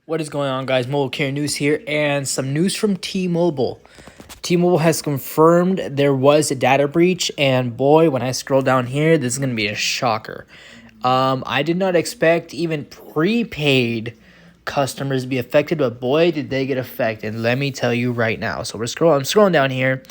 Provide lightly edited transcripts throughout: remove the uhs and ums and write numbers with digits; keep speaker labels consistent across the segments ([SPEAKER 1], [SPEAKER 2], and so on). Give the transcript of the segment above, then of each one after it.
[SPEAKER 1] What is going on, guys? Mobile Care News here, and some news from T-Mobile. T-Mobile has confirmed there was a data breach, and boy, when I scroll down here, this is going to be a shocker. I did not expect even prepaid customers to be affected, but boy, did they get affected. Let me tell you right now. So I'm scrolling down here.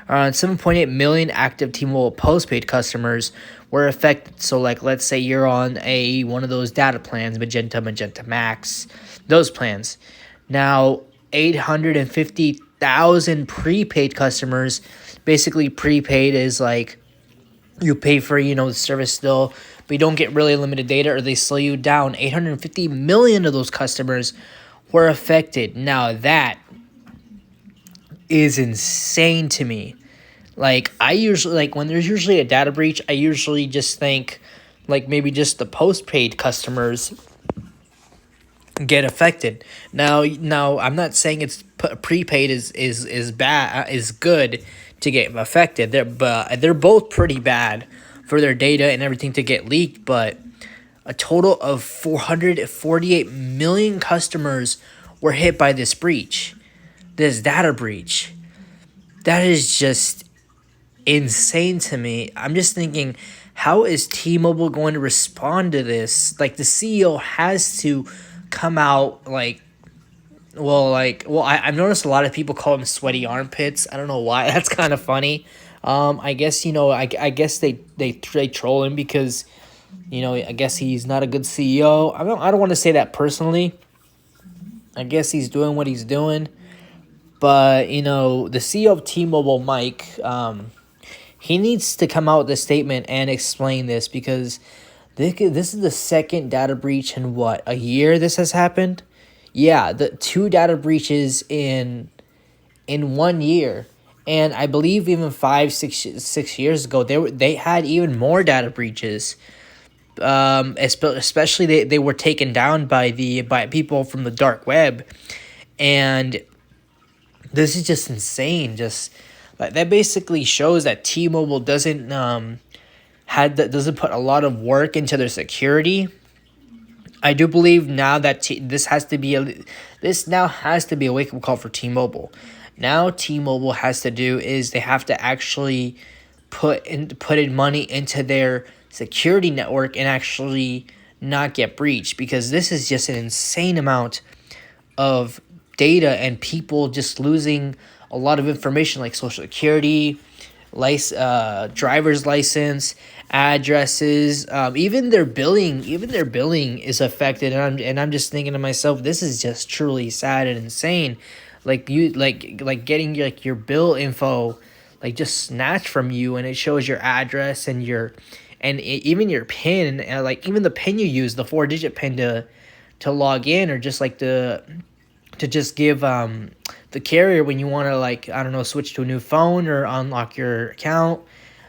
[SPEAKER 1] Around 7.8 million active T-Mobile postpaid customers were affected. So, like, let's say you're on one of those data plans, Magenta Max, those plans. Now, 850,000 prepaid customers. Basically, prepaid is like you pay for the service still, but you don't get really limited data, or they slow you down. 850 million of those customers were affected. Now that is insane to me. Like, I usually, like, when there's usually a data breach, I usually just think like maybe just the postpaid customers get affected. Now I'm not saying it's prepaid is bad, is good to get affected. They're both pretty bad for their data and everything to get leaked. But a total of 448 million customers were hit by this breach, this data breach. That is just insane to me. I'm just thinking, how is T-Mobile going to respond to this? Like, the CEO has to come out I've noticed a lot of people call them sweaty armpits. I don't know why. That's kind of funny. I guess I guess they troll him because I guess he's not a good CEO. I don't want to say that personally. I guess he's doing what he's doing, but the CEO of T-Mobile, Mike, he needs to come out with a statement and explain this, because this is the second data breach in what, a year this has happened? Yeah, the two data breaches in 1 year. And I believe even 6 years ago they had even more data breaches. Especially they were taken down by people from the dark web. And this is just insane. Just like, that basically shows that T-Mobile doesn't put a lot of work into their security. I do believe now that this now has to be a wake-up call for T-Mobile. Now T-Mobile has to do is they have to actually put in money into their security network and actually not get breached, because this is just an insane amount of data and people just losing a lot of information, like social security, driver's license, addresses, even their billing is affected. And I'm just thinking to myself, this is just truly sad and insane. Like, you like getting your bill info just snatched from you, and it shows your address and even your pin, and like even the pin you use, the 4-digit pin to log in, or just like to just give the carrier when you want to, like, I don't know, switch to a new phone or unlock your account.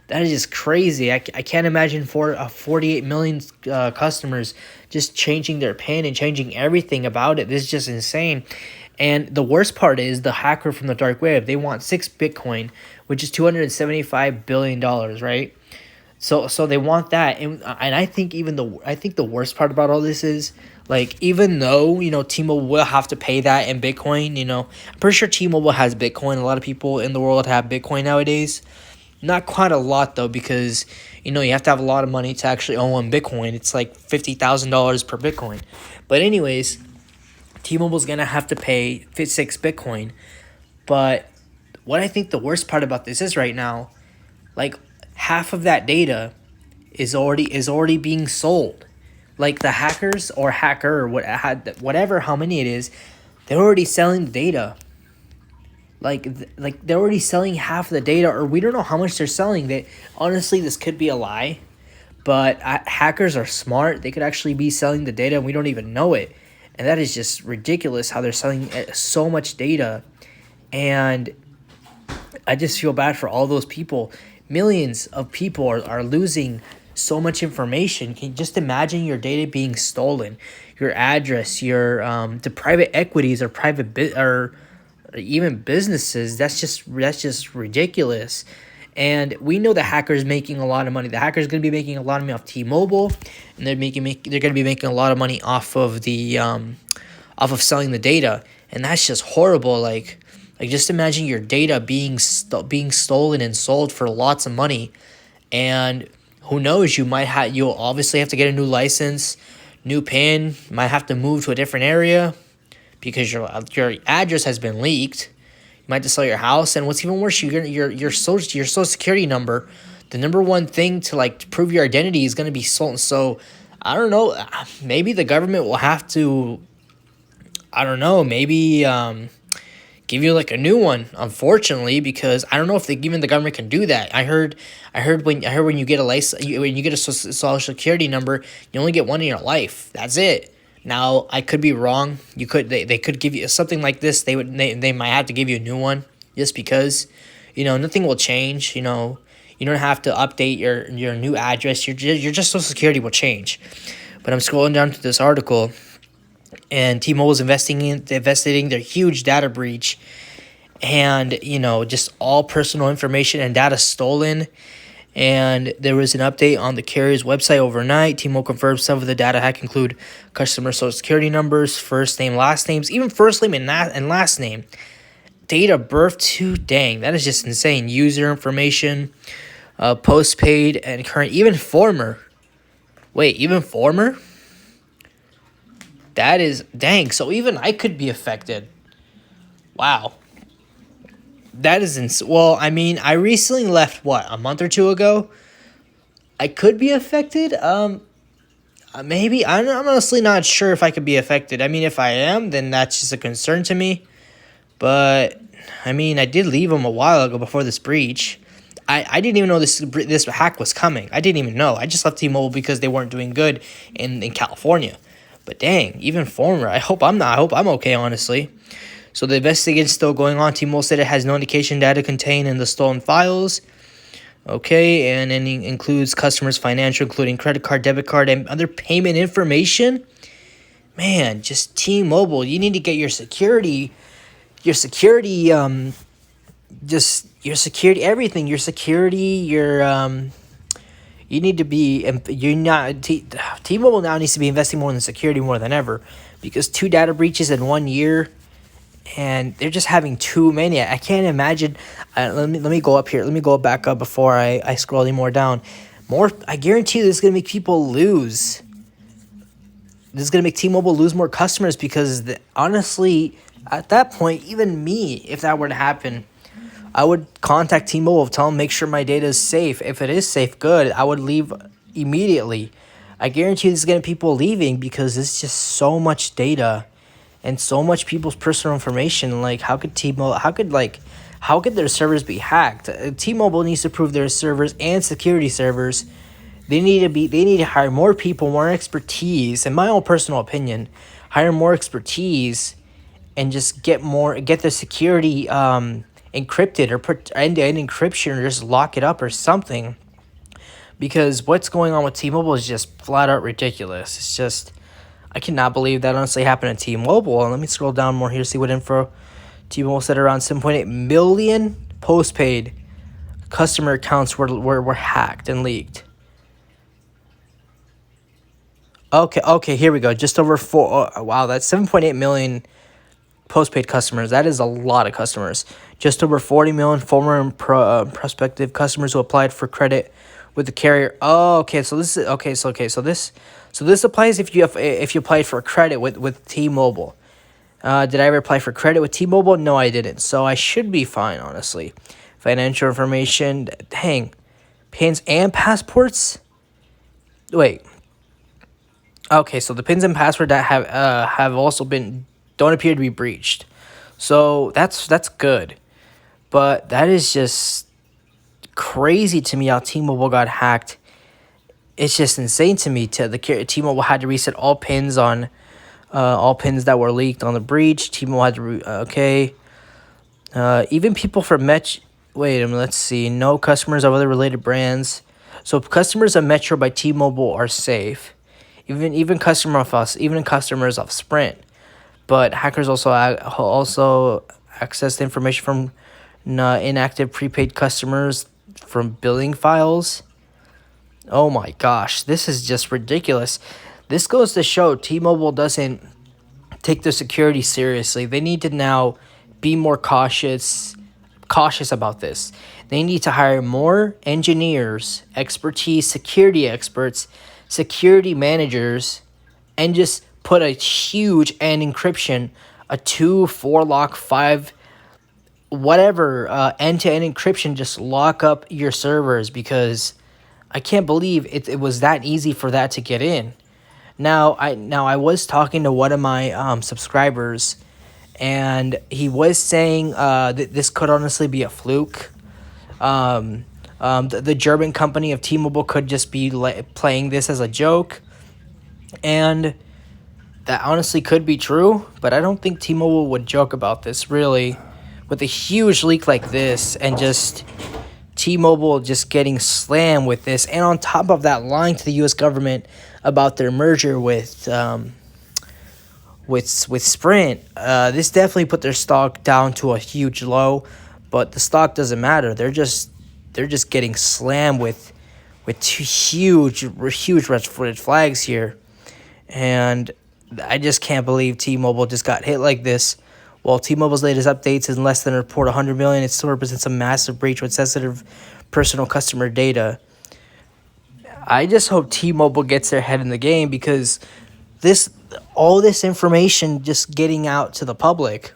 [SPEAKER 1] That is just crazy. I can't imagine for 48 million customers just changing their PIN and changing everything about it. This is just insane. And the worst part is the hacker from the dark web. They want 6 Bitcoin, which is $275 billion, right? So they want that, and I think the worst part about all this is, like, even though T-Mobile will have to pay that in Bitcoin, I'm pretty sure T-Mobile has Bitcoin. A lot of people in the world have Bitcoin nowadays. Not quite a lot though, because you have to have a lot of money to actually own one Bitcoin. It's like $50,000 per Bitcoin. But anyways, T-Mobile's gonna have to pay 6 Bitcoin. But what I think the worst part about this is right now, like, half of that data is already being sold. Like, the hackers or hacker or whatever, how many it is, they're already selling the data. Like they're already selling half the data, or we don't know how much they're selling. Honestly, this could be a lie, but hackers are smart. They could actually be selling the data and we don't even know it. And that is just ridiculous how they're selling so much data. And I just feel bad for all those people. Millions of people are losing so much information. Can you just imagine your data being stolen? Your address, the private equities or or even businesses. That's just ridiculous. And we know the hacker's making a lot of money. The hacker's going to be making a lot of money off T-Mobile, and they're going to be making a lot of money off of the off of selling the data, and that's just horrible. Like just imagine your data being stolen and sold for lots of money, and who knows, you'll obviously have to get a new license, new PIN, might have to move to a different area because your address has been leaked. You might have to sell your house, and what's even worse, your social security number, the number one thing to like to prove your identity, is going to be stolen. So I don't know. Maybe the government will have to. I don't know. Maybe give you like a new one. Unfortunately, because I don't know if even the government can do that. I heard when you get a license, when you get a social security number, you only get one in your life. That's it. Now I could be wrong. They could give you something like this. They might have to give you a new one just because, nothing will change. You don't have to update your new address. Your just social security will change. But I'm scrolling down to this article, and T-Mobile is investigating their huge data breach, and just all personal information and data stolen. And there was an update on the carrier's website overnight. T-Mobile confirms some of the data hack include customer social security numbers, first name, last names, even first name and last name, date of birth too. Dang, that is just insane. User information, postpaid and current, even former. Wait, even former? That is, dang, so even I could be affected. Wow. That is well, I mean, I recently left, a month or two ago? I could be affected? Maybe. I'm honestly not sure if I could be affected. I mean, if I am, then that's just a concern to me. But, I mean, I did leave them a while ago before this breach. I didn't even know this hack was coming. I didn't even know. I just left T-Mobile because they weren't doing good in California. But dang, even former. I hope I'm okay, honestly. So the investigation is still going on. T-Mobile said it has no indication data contained in the stolen files. Okay, and then it includes customers' financial, including credit card, debit card, and other payment information. Man, just T-Mobile, you need to get your security, just your security, everything, your security, you need to be, you're not, T-Mobile now needs to be investing more in security more than ever, because 2 data breaches in 1 year, and they're just having too many. I can't imagine. Let me go up here. Let me go back up before I scroll any more down. I guarantee you this is going to make people lose. This is going to make T-Mobile lose more customers because, honestly, at that point, even me, if that were to happen, I would contact T-Mobile, tell them, make sure my data is safe. If it is safe, good. I would leave immediately. I guarantee this is going to people leaving because it's just so much data and so much people's personal information. Like, how could their servers be hacked? T-Mobile needs to prove their servers and security servers. They need to hire more people, more expertise. In my own personal opinion, hire more expertise and just get the security encrypted or put end-to-end encryption, or just lock it up or something. Because what's going on with T-Mobile is just flat out ridiculous. It's just, I cannot believe that honestly happened to T-Mobile. And let me scroll down more here, see what info. T-Mobile said around 7.8 million postpaid customer accounts were hacked and leaked. Okay, here we go. Just over 4. Wow, that's 7.8 million postpaid customers. That is a lot of customers. Just over 40 million former and prospective customers who applied for credit with the carrier. Oh, okay. So this is So this applies if you applied for credit with T-Mobile. Did I ever apply for credit with T-Mobile? No, I didn't. So I should be fine, honestly. Financial information. Dang. Pins and passports? Wait. Okay, so the pins and password that have also don't appear to be breached. So that's good. But that is just crazy to me how T-Mobile got hacked. It's just insane to me. T-Mobile had to reset all pins that were leaked on the breach. T-Mobile had to even people from Wait a minute, let's see. No customers of other related brands. So customers of Metro by T-Mobile are safe. Even customers of Sprint. But hackers also accessed information from inactive prepaid customers from billing files. Oh my gosh, this is just ridiculous. This goes to show T-Mobile doesn't take their security seriously. They need to now be more cautious about this. They need to hire more engineers, expertise, security experts, security managers, and just put a huge end encryption, a 2, 4 lock, 5, whatever, end-to-end encryption. Just lock up your servers, because I can't believe it was that easy for that to get in. Now I was talking to one of my subscribers, and he was saying that this could honestly be a fluke. The German company of T-Mobile could just be playing this as a joke, and that honestly could be true. But I don't think T-Mobile would joke about this, really, with a huge leak like this, and just T-Mobile just getting slammed with this, and on top of that, lying to the U.S. government about their merger with Sprint. This definitely put their stock down to a huge low, but the stock doesn't matter. They're just getting slammed with two huge red flags here, and I just can't believe T-Mobile just got hit like this. While T-Mobile's latest updates is less than a report 100 million, it still represents a massive breach with sensitive personal customer data. I just hope T-Mobile gets their head in the game, because all this information just getting out to the public,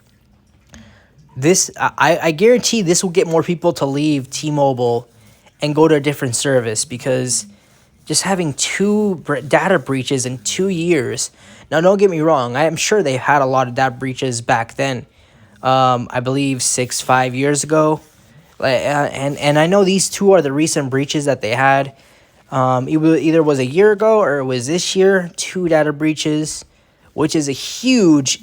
[SPEAKER 1] I guarantee this will get more people to leave T-Mobile and go to a different service, because just having 2 data breaches in 2 years. Now, don't get me wrong. I am sure they had a lot of data breaches back then. I believe 5 years ago. And I know these 2 are the recent breaches that they had. It either was a year ago or it was this year. 2 data breaches, which is it's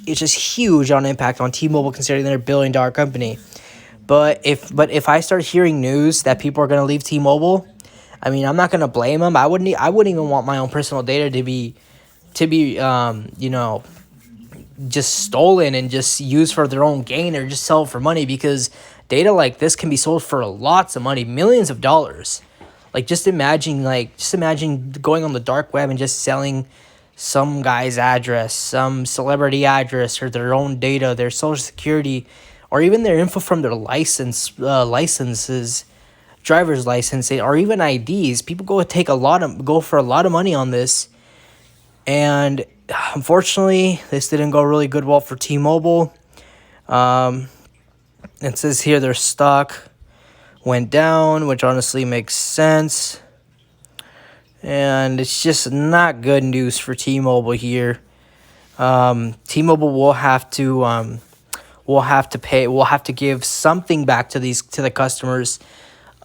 [SPEAKER 1] just huge on impact on T-Mobile, considering they're $1 billion company. But if I start hearing news that people are going to leave T-Mobile, I mean, I'm not going to blame them. I wouldn't even want my own personal data to be just stolen and just used for their own gain, or just sell it for money, because data like this can be sold for lots of money, millions of dollars. Just imagine going on the dark web and just selling some guy's address, some celebrity address, or their own data, their social security, or even their info from their licenses, driver's license, or even IDs. People go for a lot of money on this, and unfortunately, this didn't go really well for T-Mobile. It says here their stock went down, which honestly makes sense, and it's just not good news for T-Mobile here. T-Mobile will have to give something back to the customers.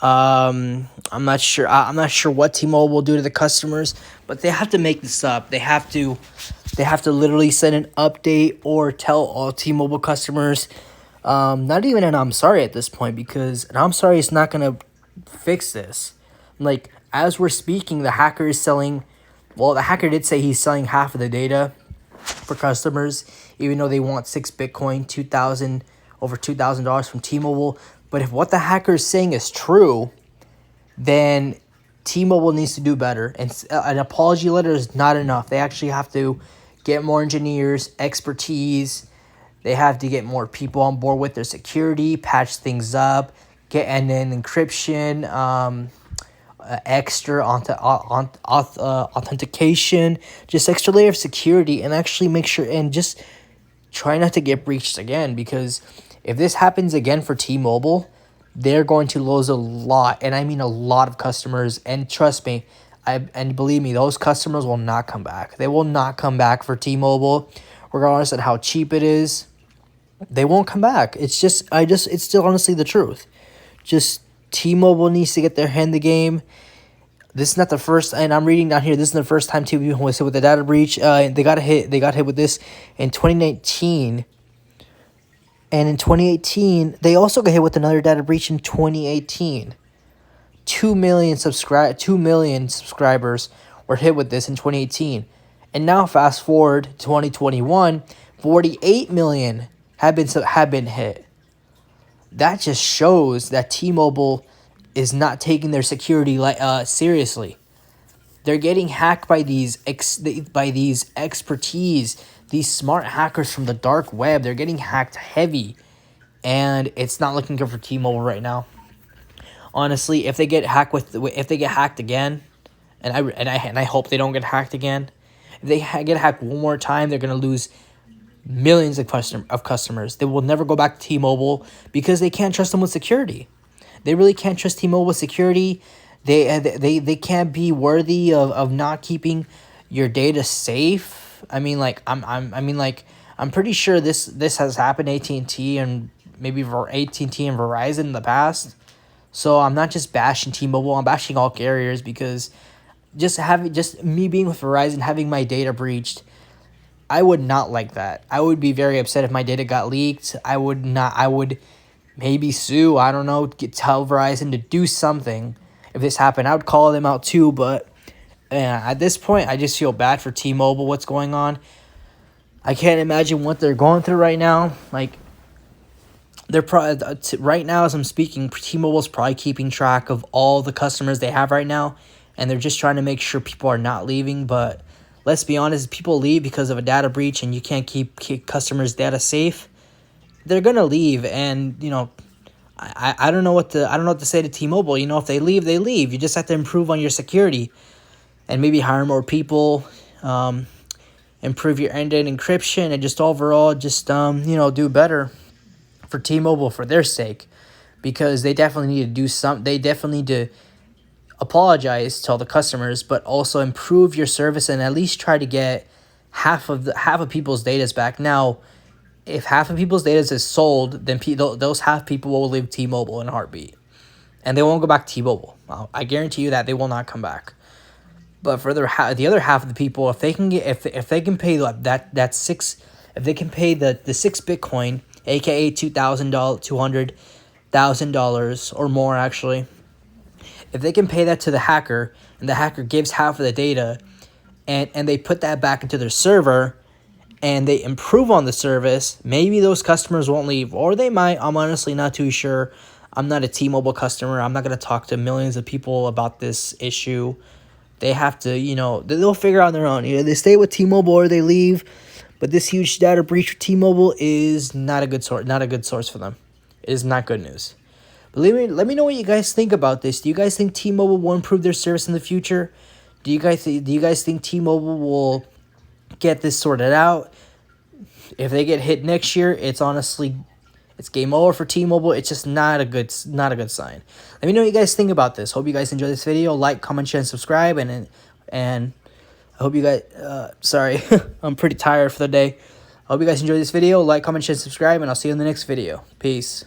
[SPEAKER 1] I'm not sure what T-Mobile will do to the customers, but they have to make this up. They have to literally send an update or tell all T-Mobile customers, not even an I'm sorry at this point, because an I'm sorry is not going to fix this. As we're speaking, the hacker did say he's selling half of the data for customers, even though they want 6 Bitcoin, over $2,000 from T-Mobile. But if what the hacker is saying is true, then T-Mobile needs to do better. And an apology letter is not enough. They actually have to get more engineers, expertise. They have to get more people on board with their security, patch things up, get end-to-end encryption, extra authentication, just extra layer of security, and actually make sure and just try not to get breached again, because if this happens again for T-Mobile, they're going to lose a lot, and I mean a lot of customers. And trust me, and believe me, those customers will not come back. They will not come back for T-Mobile, regardless of how cheap it is. They won't come back. It's still honestly the truth. Just T-Mobile needs to get their hand in the game. This is not the first, and I'm reading down here, this isn't the first time T-Mobile was hit with a data breach. They got hit with this in 2019. And in 2018, they also got hit with another data breach in 2018. 2 million subscribers were hit with this in 2018. And now fast forward to 2021, 48 million have been hit. That just shows that T-Mobile is not taking their security seriously. They're getting hacked by these expertise, these smart hackers from the dark web, they're getting hacked heavy, and it's not looking good for T-Mobile right now. Honestly, if they get hacked again, and I hope they don't get hacked again. If they get hacked one more time, they're gonna lose millions of customers. They will never go back to T-Mobile because they can't trust them with security. They really can't trust T-Mobile with security. They can't be worthy of not keeping your data safe. I mean, like I'm pretty sure this has happened to AT&T and maybe AT&T and Verizon in the past. So I'm not just bashing T-Mobile. I'm bashing all carriers because just me being with Verizon, having my data breached, I would not like that. I would be very upset if my data got leaked. I would maybe sue. I don't know. Tell Verizon to do something. If this happened, I would call them out too. But at this point, I just feel bad for T-Mobile. What's going on? I can't imagine what they're going through right now. Like they're probably right now as I'm speaking, T-Mobile's probably keeping track of all the customers they have right now, and they're just trying to make sure people are not leaving. But let's be honest, people leave because of a data breach, and you can't keep customers' data safe. They're gonna leave, and I don't know what to say to T-Mobile. If they leave, they leave. You just have to improve on your security, and maybe hire more people, improve your end-to-end encryption, and just overall just do better for T-Mobile for their sake, because they definitely need to do some. They definitely need to apologize to all the customers, but also improve your service and at least try to get half of people's data back. Now, if half of people's data is sold, then those half people will leave T-Mobile in a heartbeat, and they won't go back to T-Mobile. I guarantee you that they will not come back. But for the other half of the people, if they can pay that six, if they can pay the 6 Bitcoin, aka $200,000 or more actually, if they can pay that to the hacker, and the hacker gives half of the data, and they put that back into their server, and they improve on the service, maybe those customers won't leave, or they might. I'm honestly not too sure. I'm not a T-Mobile customer. I'm not going to talk to millions of people about this issue. They have to, they'll figure out on their own. They stay with T-Mobile or they leave. But this huge data breach for T-Mobile is not a good source for them. It is not good news. But let me know what you guys think about this. Do you guys think T-Mobile will improve their service in the future? Do you guys think T-Mobile will get this sorted out? If they get hit next year, it's game over for T-Mobile. It's just not a good sign. Let me know what you guys think about this. Hope you guys enjoy this video. Like, comment, share, and subscribe. And I hope you guys. Sorry, I'm pretty tired for the day. I hope you guys enjoy this video. Like, comment, share, and subscribe, and I'll see you in the next video. Peace.